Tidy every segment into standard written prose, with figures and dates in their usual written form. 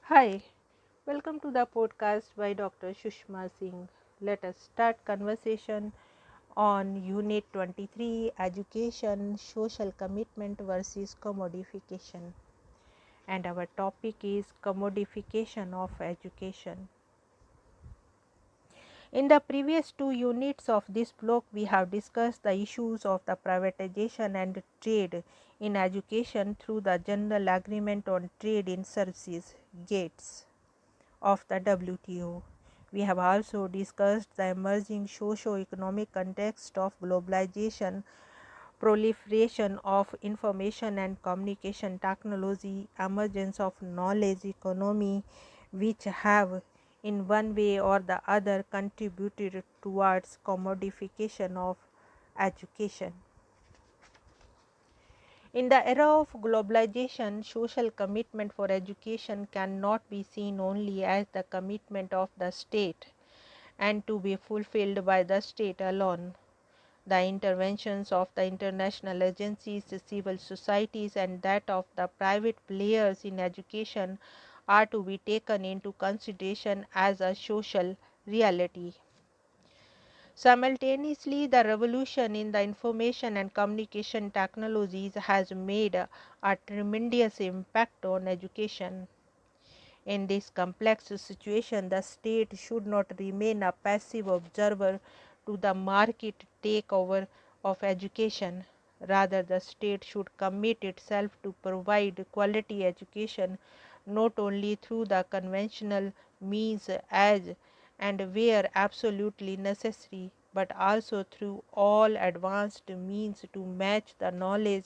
Hi, welcome to the podcast by Dr. Sushma Singh. Let us start conversation on Unit 23 Education, Social Commitment versus Commodification. And our topic is Commodification of Education. In the previous two units of this block, we have discussed the issues of the privatization and trade in education through the General Agreement on Trade in Services (GATS) of the WTO. We have also discussed the emerging socio-economic context of globalization, proliferation of information and communication technology, emergence of knowledge economy, which have in one way or the other contributed towards commodification of education. In the era of globalization, social commitment for education cannot be seen only as the commitment of the state and to be fulfilled by the state alone. The interventions of the international agencies, civil societies, and that of the private players in education are to be taken into consideration as a social reality. Simultaneously, the revolution in the information and communication technologies has made a tremendous impact on education. In this complex situation, the state should not remain a passive observer to the market takeover of education. Rather, the state should commit itself to provide quality education not only through the conventional means as and where absolutely necessary, but also through all advanced means to match the knowledge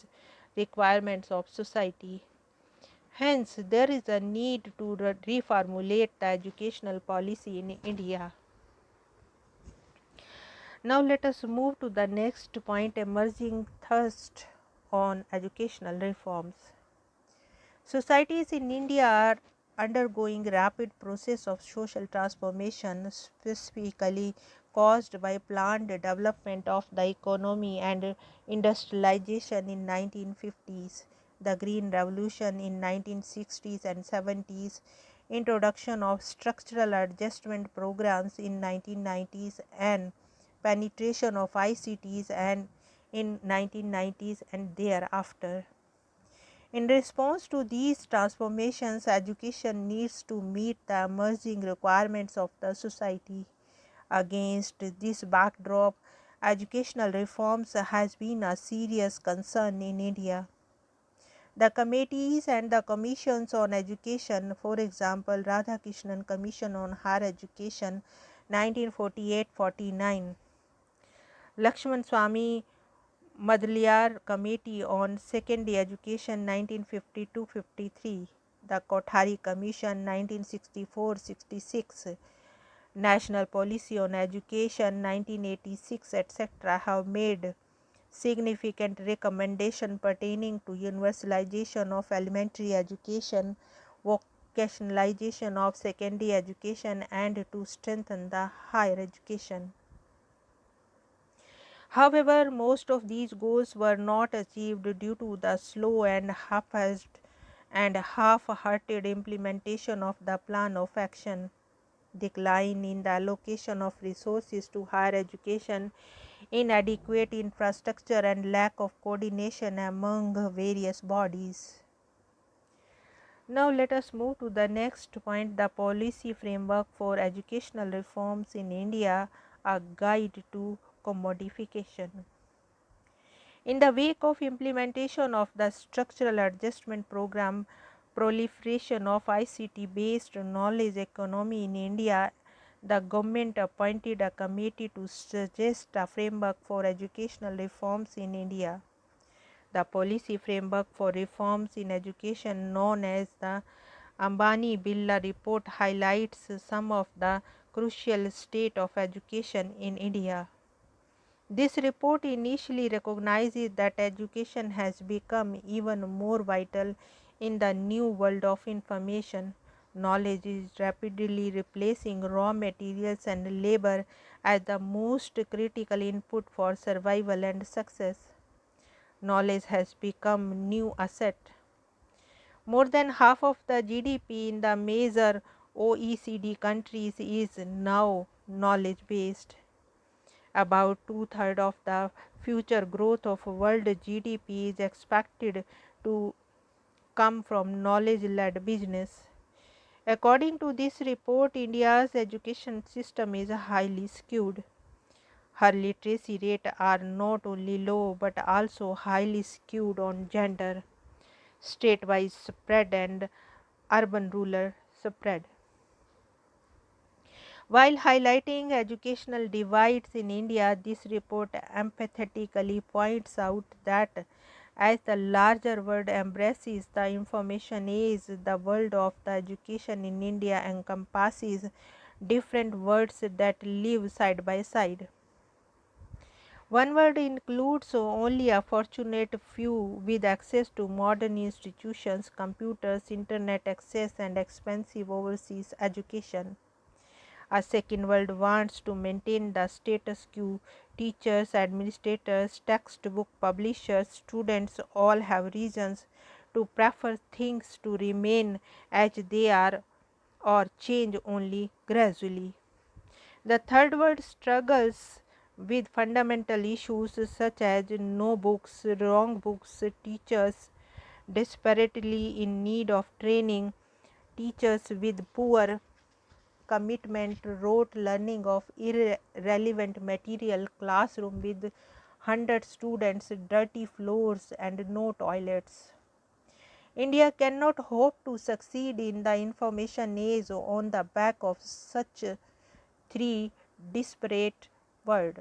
requirements of society. Hence, there is a need to reformulate the educational policy in India. Now, let us move to the next point, emerging thirst on educational reforms. Societies in India are undergoing rapid process of social transformation, specifically caused by planned development of the economy and industrialization in 1950s, the Green Revolution in 1960s and 70s, introduction of structural adjustment programs in 1990s, and penetration of ICTs and in 1990s and thereafter. In response to these transformations, education needs to meet the emerging requirements of the society. Against this backdrop, educational reforms has been a serious concern in India. The committees and the commissions on education, for example, Radhakrishnan Commission on Higher Education 1948-49, Lakshman Swamy Madliar Committee on Secondary Education 1952-53, the Kothari Commission 1964-66, National Policy on Education 1986, etc. have made significant recommendations pertaining to universalization of elementary education, vocationalization of secondary education, and to strengthen the higher education. However, most of these goals were not achieved due to the slow and haphazard and half-hearted implementation of the plan of action, decline in the allocation of resources to higher education, inadequate infrastructure, and lack of coordination among various bodies. Now let us move to the next point, the policy framework for educational reforms in India, a guide to commodification. In the wake of implementation of the structural adjustment program, proliferation of ICT-based knowledge economy in India, the government appointed a committee to suggest a framework for educational reforms in India. The policy framework for reforms in education, known as the Ambani Birla report, highlights some of the crucial state of education in India. This report initially recognizes that education has become even more vital in the new world of information. Knowledge is rapidly replacing raw materials and labor as the most critical input for survival and success. Knowledge has become new asset. More than half of the GDP in the major OECD countries is now knowledge based. About two-thirds of the future growth of world GDP is expected to come from knowledge led business. According to this report, India's education system is highly skewed. Her literacy rates are not only low but also highly skewed on gender, state-wise spread, and urban rural spread. While highlighting educational divides in India, this report empathetically points out that as the larger world embraces the information age, the world of the education in India encompasses different worlds that live side by side. One world includes only a fortunate few with access to modern institutions, computers, internet access, and expensive overseas education. A second world wants to maintain the status quo. Teachers, administrators, textbook publishers, students all have reasons to prefer things to remain as they are or change only gradually. The third world struggles with fundamental issues such as no books, wrong books, teachers desperately in need of training, teachers with poor commitment, rote learning of irrelevant material, classroom with 100 students, dirty floors, and no toilets. India cannot hope to succeed in the information age on the back of such three disparate worlds.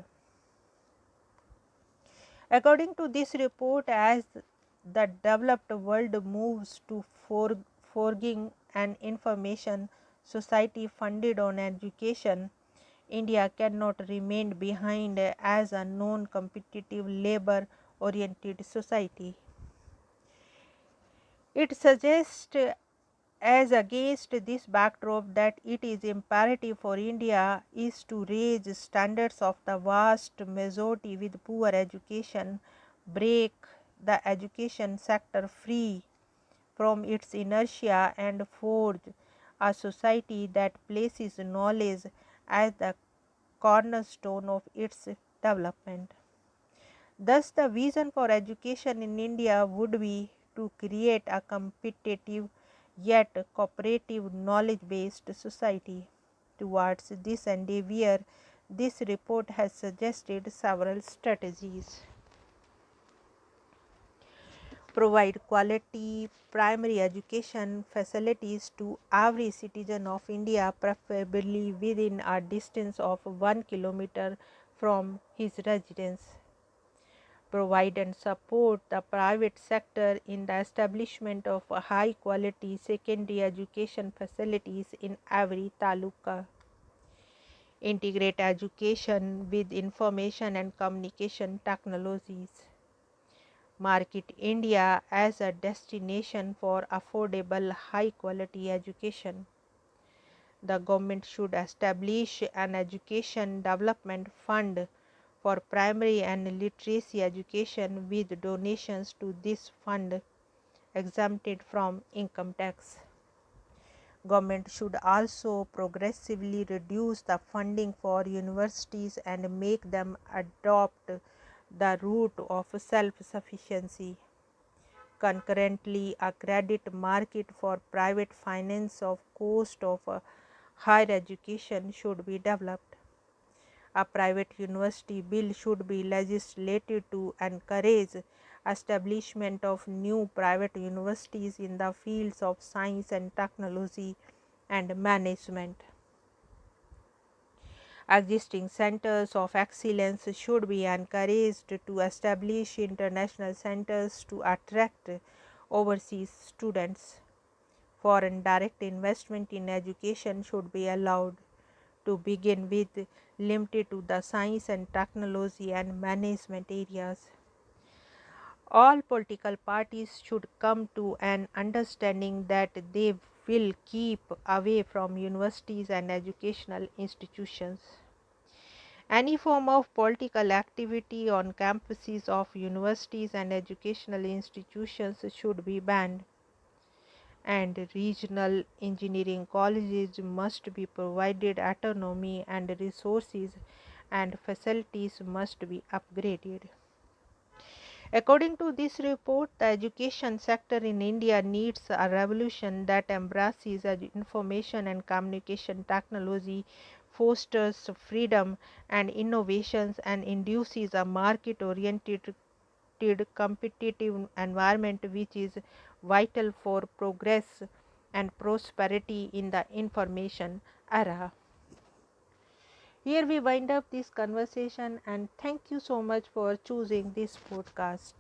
According to this report, as the developed world moves to forging an information society funded on education, India cannot remain behind as a non competitive labor oriented society. It suggests, as against this backdrop, that it is imperative for India is to raise standards of the vast majority with poor education, break the education sector free from its inertia, and forge a society that places knowledge as the cornerstone of its development. Thus, the vision for education in India would be to create a competitive yet cooperative knowledge based society. Towards this endeavor, this report has suggested several strategies. Provide quality primary education facilities to every citizen of India, preferably within a distance of 1 kilometer from his residence. Provide and support the private sector in the establishment of high quality secondary education facilities in every taluka. Integrate education with information and communication technologies. Market India as a destination for affordable high quality education. The government should establish an education development fund for primary and literacy education with donations to this fund exempted from income tax. Government should also progressively reduce the funding for universities and make them adopt the route of self-sufficiency. Concurrently, a credit market for private finance of cost of higher education should be developed. A private university bill should be legislated to encourage establishment of new private universities in the fields of science and technology and management. Existing centers of excellence should be encouraged to establish international centers to attract overseas students. Foreign direct investment in education should be allowed, to begin with limited to the science and technology and management areas. All political parties should come to an understanding that they will keep away from universities and educational institutions. Any form of political activity on campuses of universities and educational institutions should be banned. and regional engineering colleges must be provided autonomy, and resources and facilities must be upgraded. According to this report, the education sector in India needs a revolution that embraces information and communication technology, fosters freedom and innovations, and induces a market oriented competitive environment which is vital for progress and prosperity in the information era. Here we wind up this conversation, and thank you so much for choosing this podcast.